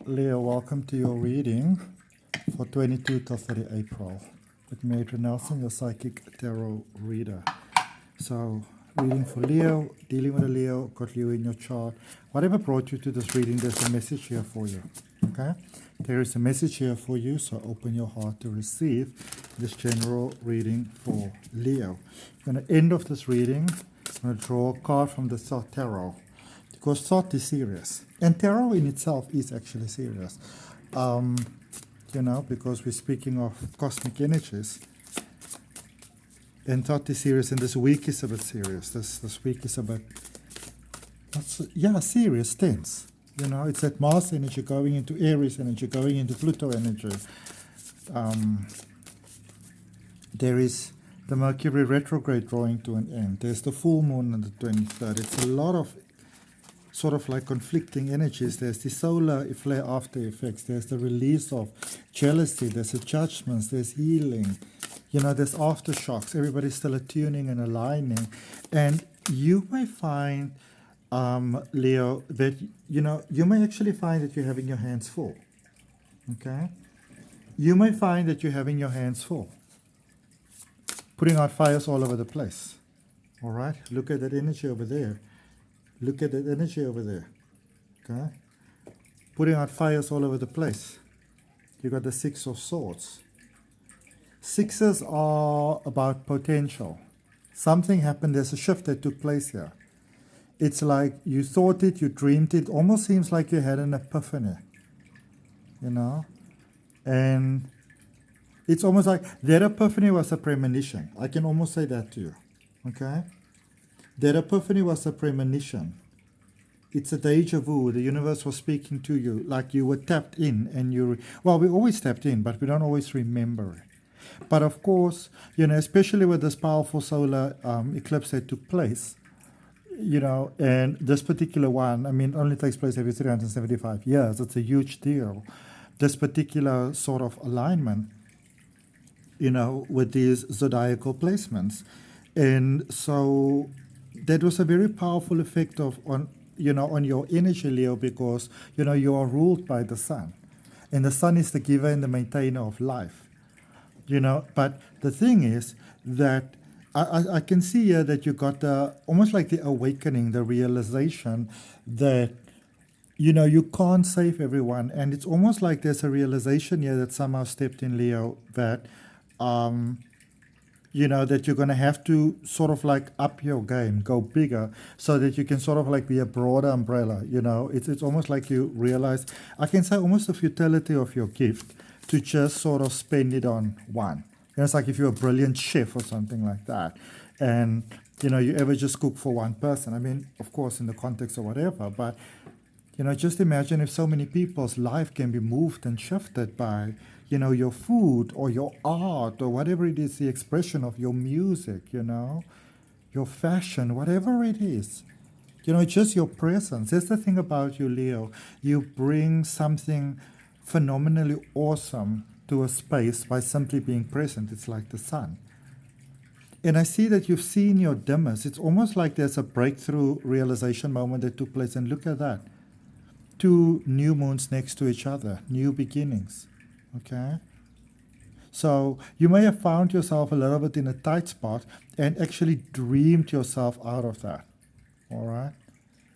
Leo, welcome to your reading for 22 to 30 April with me, Nelson, your psychic tarot reader. So, reading for Leo, dealing with a Leo, got Leo in your chart. Whatever brought you to this reading, there's a message here for you. Okay? There is a message here for you, so open your heart to receive this general reading for Leo. At the end of this reading, I'm going to draw a card from the tarot. Because thought is serious. And tarot in itself is actually serious. Because we're speaking of cosmic energies. And thought is serious, and this week is a bit serious. This week is a bit, serious, tense. It's that Mars energy going into Aries energy, going into Pluto energy. There is the Mercury retrograde drawing to an end. There's the full moon on the 23rd. It's a lot of sort of like conflicting energies. There's the solar flare after effects. There's the release of jealousy. There's the judgments. There's healing. There's aftershocks. Everybody's still attuning and aligning. And you may find, Leo, that, you may actually find that you're having your hands full. Okay? You may find that you're having your hands full. Putting out fires all over the place. All right? Look at that energy over there. Look at that energy over there. Okay? Putting out fires all over the place. You got the Six of Swords. Sixes are about potential. Something happened. There's a shift that took place here. It's like you thought it, you dreamed it. Almost seems like you had an epiphany. And it's almost like that epiphany was a premonition. I can almost say that to you. Okay? That epiphany was a premonition. It's a deja vu. The universe was speaking to you like you were tapped in and we always tapped in, but we don't always remember it. But of course, especially with this powerful solar eclipse that took place, and this particular one, only takes place every 375 years. It's a huge deal. This particular sort of alignment, with these zodiacal placements. And so that was a very powerful effect on your energy, Leo, because, you are ruled by the sun. And the sun is the giver and the maintainer of life. But the thing is that I can see here that you got almost like the awakening, the realization that, you can't save everyone. And it's almost like there's a realization here that somehow stepped in, Leo, that that you're going to have to sort of like up your game, go bigger, so that you can sort of like be a broader umbrella. It's almost like you realize, I can say almost the futility of your gift to just sort of spend it on one. It's like if you're a brilliant chef or something like that, and you ever just cook for one person. Of course, in the context of whatever, but just imagine if so many people's life can be moved and shifted by your food or your art or whatever it is, the expression of your music, your fashion, whatever it is. Just your presence. That's the thing about you, Leo. You bring something phenomenally awesome to a space by simply being present. It's like the sun. And I see that you've seen your dimmers. It's almost like there's a breakthrough realization moment that took place. And look at that. 2 new moons next to each other. New beginnings. Okay? So you may have found yourself a little bit in a tight spot and actually dreamed yourself out of that. All right?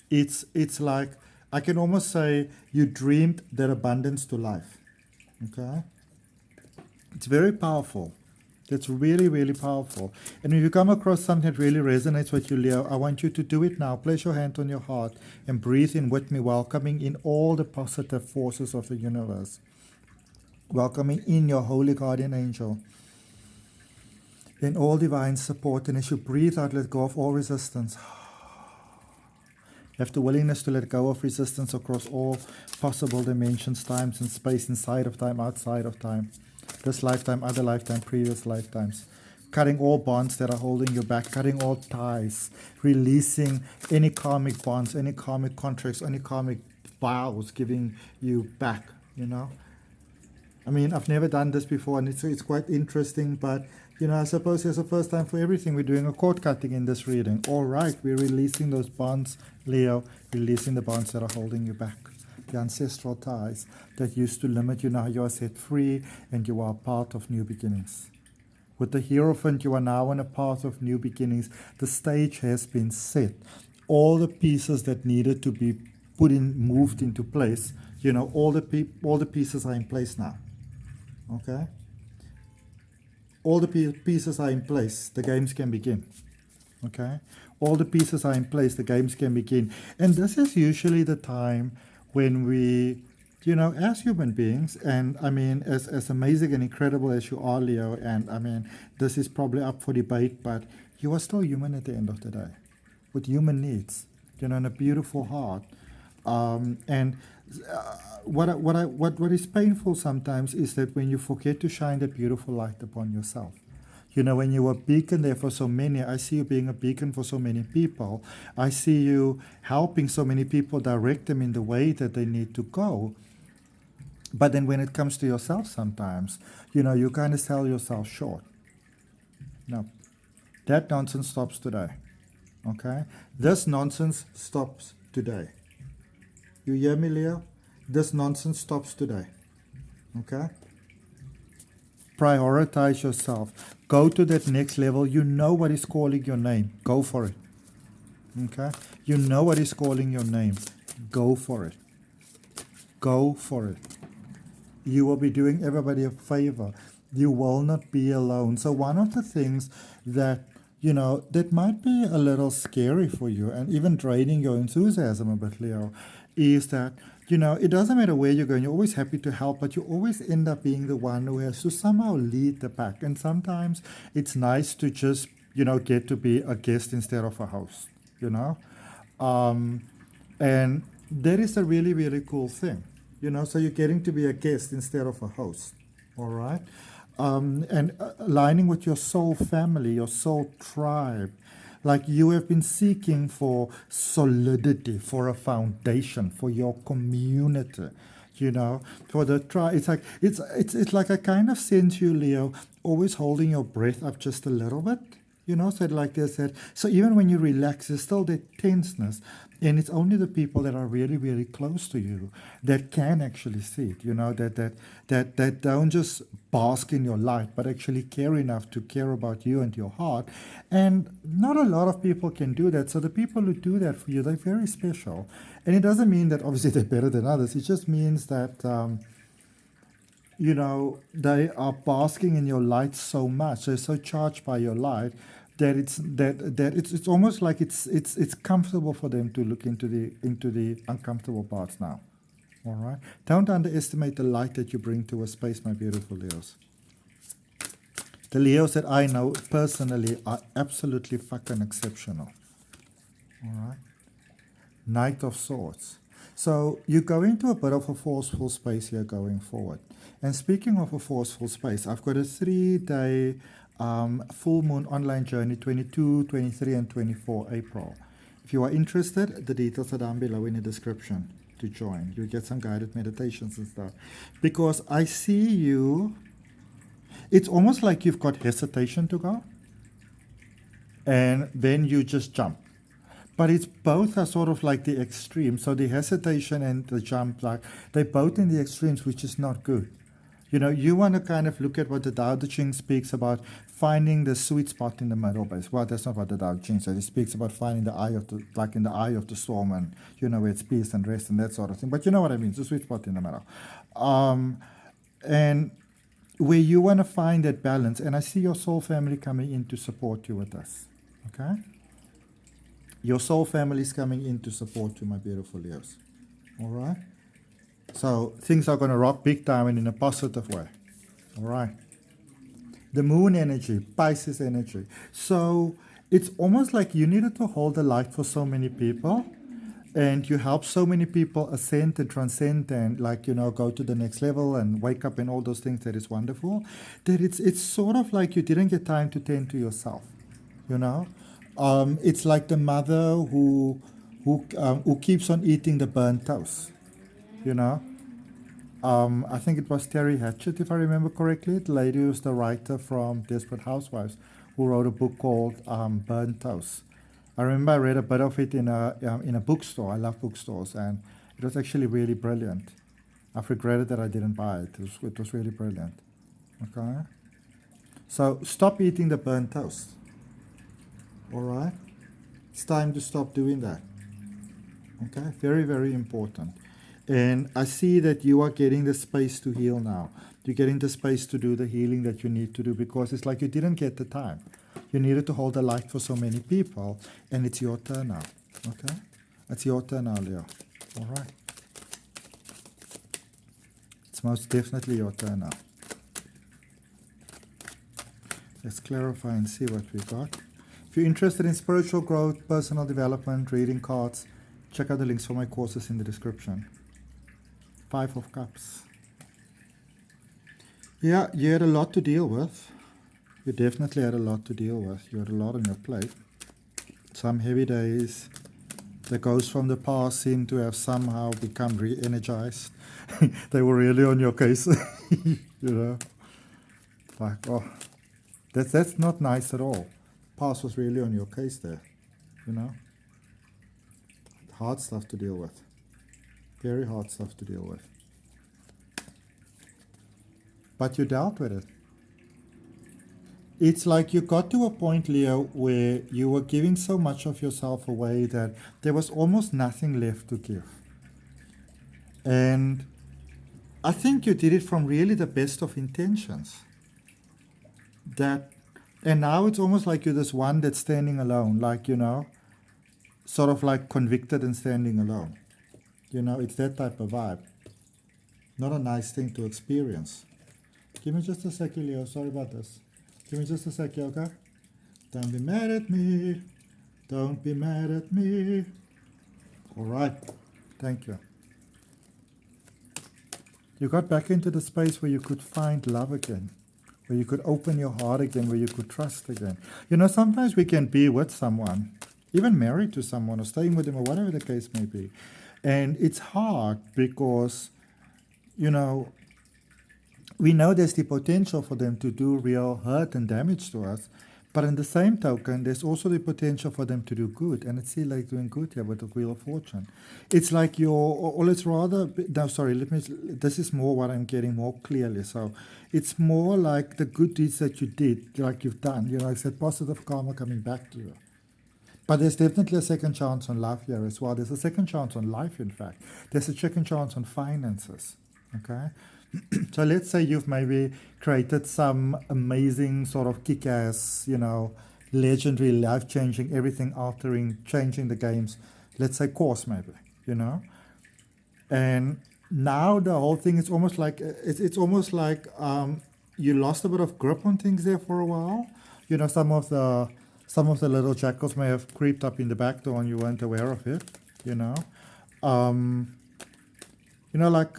It's like, I can almost say you dreamed that abundance to life. Okay? It's very powerful. It's really, really powerful. And if you come across something that really resonates with you, Leo, I want you to do it now. Place your hand on your heart and breathe in with me, welcoming in all the positive forces of the universe. Welcoming in your holy guardian angel. In all divine support. And as you breathe out, let go of all resistance. You have the willingness to let go of resistance across all possible dimensions, times and space, inside of time, outside of time. This lifetime, other lifetime, previous lifetimes. Cutting all bonds that are holding you back, cutting all ties, releasing any karmic bonds, any karmic contracts, any karmic vows giving you back, I've never done this before, and it's quite interesting, but, I suppose it's the first time for everything. We're doing a cord cutting in this reading. All right, we're releasing those bonds, Leo, releasing the bonds that are holding you back. the ancestral ties that used to limit you. Now you are set free and you are a part of new beginnings. With the Hierophant, you are now on a path of new beginnings. The stage has been set. All the pieces that needed to be moved into place, all the pieces are in place now. Okay? All the pieces are in place. The games can begin. Okay? All the pieces are in place. The games can begin. And this is usually the time when we, as human beings, and I mean, as amazing and incredible as you are, Leo, and I mean, this is probably up for debate, but you are still human at the end of the day, with human needs, and a beautiful heart. And what is painful sometimes is that when you forget to shine that beautiful light upon yourself. When you were a beacon there for so many, I see you being a beacon for so many people. I see you helping so many people, direct them in the way that they need to go. But then when it comes to yourself sometimes, you kind of sell yourself short. No, that nonsense stops today. Okay? This nonsense stops today. You hear me, Leo? This nonsense stops today. Okay? Prioritize yourself. Go to that next level. You know what is calling your name. Go for it. Okay? You know what is calling your name. Go for it. Go for it. You will be doing everybody a favor. You will not be alone. So one of the things that, that might be a little scary for you and even draining your enthusiasm a bit, Leo, is that, it doesn't matter where you're going. You're always happy to help, but you always end up being the one who has to somehow lead the pack. And sometimes it's nice to just, get to be a guest instead of a host, And that is a really, really cool thing, So you're getting to be a guest instead of a host, all right? And aligning with your soul family, your soul tribe. Like you have been seeking for solidity, for a foundation, for your community, for the tribe. It's like I kind of sense you, Leo, always holding your breath up just a little bit, so like they said. So even when you relax, there's still that tenseness. And it's only the people that are really, really close to you that can actually see it, that don't just bask in your light, but actually care enough to care about you and your heart. And not a lot of people can do that. So the people who do that for you, they're very special. And it doesn't mean that obviously they're better than others. It just means that, they are basking in your light so much. They're so charged by your light that it's almost like it's comfortable for them to look into the uncomfortable parts now. All right? Don't underestimate the light that you bring to a space, my beautiful Leos. The Leos that I know personally are absolutely fucking exceptional. All right? Knight of Swords. So you go into a bit of a forceful space here going forward. And speaking of a forceful space, I've got a 3-day full moon online journey, 22, 23, and 24 April. If you are interested, the details are down below in the description to join. You get some guided meditations and stuff. Because I see you, it's almost like you've got hesitation to go, and then you just jump. But it's both are sort of like the extremes. So the hesitation and the jump, like they're both in the extremes, which is not good. You want to kind of look at what the Tao Te Ching speaks about, finding the sweet spot in the middle. Well, that's not what the Tao Te Ching says. It speaks about finding the eye of the, like in the eye of the storm, and where it's peace and rest and that sort of thing. But you know what I mean? It's the sweet spot in the middle, and where you want to find that balance. And I see your soul family coming in to support you with this. Okay, your soul family is coming in to support you, my beautiful Leos. All right. So things are going to rock big time and in a positive way. All right. The moon energy, Pisces energy. So it's almost like you needed to hold the light for so many people, and you help so many people ascend and transcend and go to the next level and wake up and all those things. That is wonderful. That it's sort of like you didn't get time to tend to yourself. It's like the mother who keeps on eating the burnt toast. I think it was Terry Hatchett, if I remember correctly, the lady who's the writer from Desperate Housewives, who wrote a book called Burnt Toast. I remember I read a bit of it in a bookstore. I love bookstores, and It was actually really brilliant. I've regretted that I didn't buy it. It was really brilliant. Okay? So stop eating the burnt toast. All right? It's time to stop doing that. Okay? Very, very important. And I see that you are getting the space to heal now. You're getting the space to do the healing that you need to do, because it's like you didn't get the time. You needed to hold the light for so many people, and it's your turn now. Okay? It's your turn now, Leo. All right? It's most definitely your turn now. Let's clarify and see what we got. If you're interested in spiritual growth, personal development, reading cards, check out the links for my courses in the description. 5 of Cups. Yeah, you had a lot to deal with. You definitely had a lot to deal with. You had a lot on your plate. Some heavy days. The ghosts from the past seem to have somehow become re-energized. They were really on your case. You know. Like, oh, that's not nice at all. Past was really on your case there. You know. Hard stuff to deal with. Very hard stuff to deal with. But you dealt with it. It's like you got to a point, Leo, where you were giving so much of yourself away that there was almost nothing left to give. And I think you did it from really the best of intentions. And now it's almost like you're this one that's standing alone, like, you know, sort of like convicted and standing alone. You know, it's that type of vibe. Not a nice thing to experience. Give me just a second, Leo. Sorry about this. Give me just a second, okay? Don't be mad at me. Don't be mad at me. All right. Thank you. You got back into the space where you could find love again, where you could open your heart again, where you could trust again. You know, sometimes we can be with someone, even married to someone or staying with them or whatever the case may be. And it's hard because, you know, we know there's the potential for them to do real hurt and damage to us, but in the same token, there's also the potential for them to do good, and it's still like doing good here with the Wheel of Fortune. It's like this is more what I'm getting more clearly. So it's more like the good deeds that you did, like you've done, you know, it's that positive karma coming back to you. But there's definitely a second chance on love here as well. There's a second chance on life, in fact. There's a second chance on finances, okay? So let's say you've maybe created some amazing sort of kick-ass, you know, legendary, life-changing, everything-altering, changing the games, let's say course maybe, you know. And now the whole thing is almost like, it's almost like you lost a bit of grip on things there for a while. You know, some of the little jackals may have creeped up in the back door and you weren't aware of it, you know. You know, like...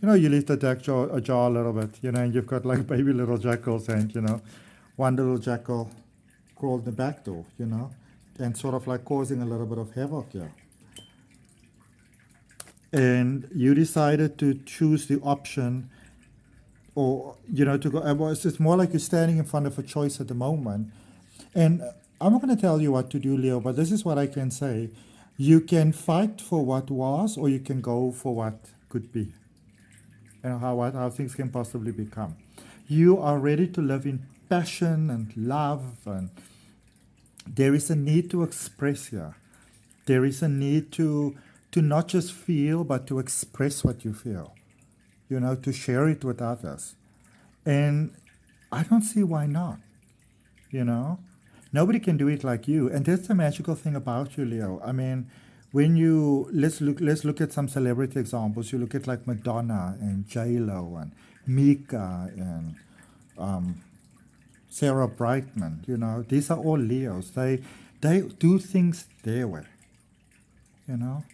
you know, you leave the deck ajar a little bit, you know, and you've got like baby little jackals, and, you know, one little jackal crawled the back door, you know, and sort of like causing a little bit of havoc here. And you decided to choose the option, or, you know, to go, it's more like you're standing in front of a choice at the moment. And I'm not going to tell you what to do, Leo, but this is what I can say. You can fight for what was, or you can go for what could be. And how things can possibly become. You are ready to live in passion and love, and there is a need to express here. There is a need to not just feel, but to express what you feel, you know, to share it with others. And I don't see why not, you know. Nobody can do it like you, and that's the magical thing about you, Leo. I mean, when you, let's look at some celebrity examples. You look at like Madonna and J-Lo and Mika and Sarah Brightman, you know. These are all Leos. They do things their way, you know.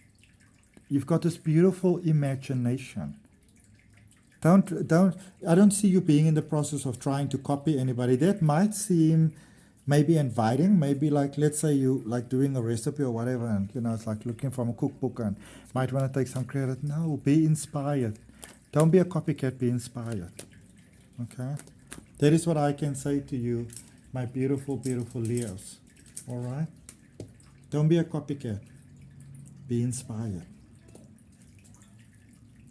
You've got this beautiful imagination. I don't see you being in the process of trying to copy anybody. That might seem maybe inviting, maybe like, let's say you like doing a recipe or whatever, and, you know, it's like looking from a cookbook and might want to take some credit. No, be inspired. Don't be a copycat, be inspired. Okay? That is what I can say to you, my beautiful, beautiful Leos. All right? Don't be a copycat. Be inspired.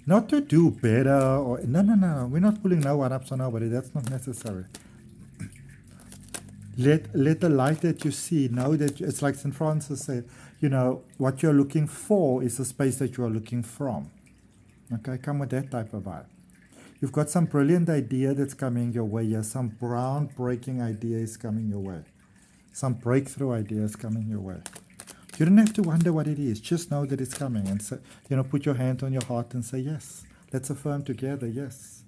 Not to do better or no. We're not pulling no one up on nobody. That's not necessary. Let the light that you see know that it's like St. Francis said, you know, what you're looking for is the space that you are looking from. Okay, come with that type of vibe. You've got some brilliant idea that's coming your way here. Some groundbreaking idea is coming your way. Some breakthrough ideas coming your way. You don't have to wonder what it is. Just know that it's coming and say, you know, put your hand on your heart and say yes. Let's affirm together, yes.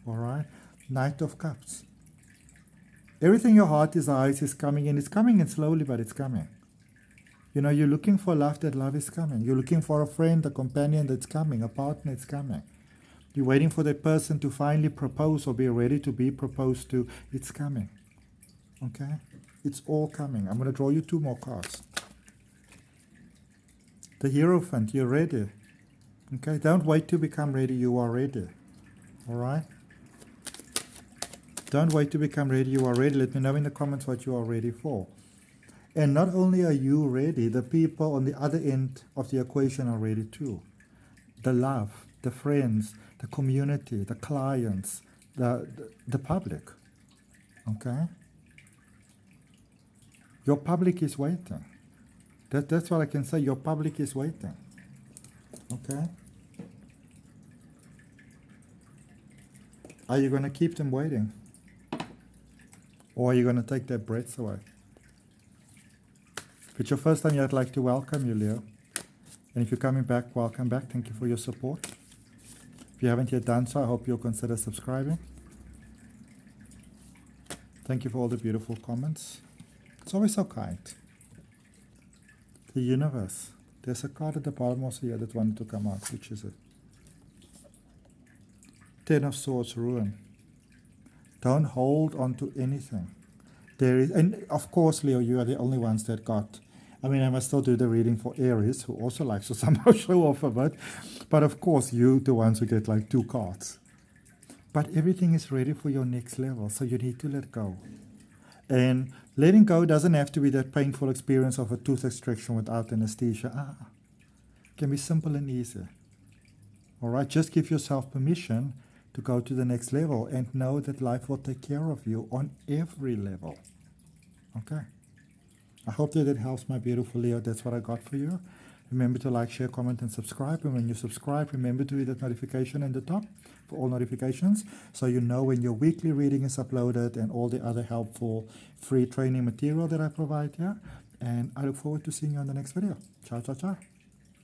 All right? Knight of Cups. Everything your heart desires is coming, and it's coming in slowly, but it's coming. You know, you're looking for love, that love is coming. You're looking for a friend, a companion that's coming, a partner that's coming. You're waiting for that person to finally propose or be ready to be proposed to. It's coming. Okay? It's all coming. I'm going to draw you 2 more cards. The Hierophant, you're ready. Okay? Don't wait to become ready. You are ready. All right? Don't wait to become ready. You are ready. Let me know in the comments what you are ready for. And not only are you ready, the people on the other end of the equation are ready too. The love, the friends, the community, the clients, the public. Okay? Your public is waiting. That's what I can say. Your public is waiting. Okay? Are you going to keep them waiting? Or are you going to take their breaths away? If it's your first time here, I'd like to welcome you, Leo. And if you're coming back, welcome back. Thank you for your support. If you haven't yet done so, I hope you'll consider subscribing. Thank you for all the beautiful comments. It's always so kind. The universe. There's a card at the bottom also here that wanted to come out. Which is it? 10 of Swords, ruin. Don't hold on to anything. There is, and of course, Leo, you are the only ones that got. I mean, I must still do the reading for Aries, who also likes to somehow show off a bit. But of course, you, the ones who get like 2 cards. But everything is ready for your next level, so you need to let go. And letting go doesn't have to be that painful experience of a tooth extraction without anesthesia. It can be simple and easy. All right, just give yourself permission to go to the next level and know that life will take care of you on every level. Okay. I hope that it helps, my beautiful Leo. That's what I got for you. Remember to like, share, comment, and subscribe. And when you subscribe, remember to hit that notification in the top for all notifications, so you know when your weekly reading is uploaded and all the other helpful free training material that I provide here. And I look forward to seeing you on the next video. Ciao, ciao, ciao.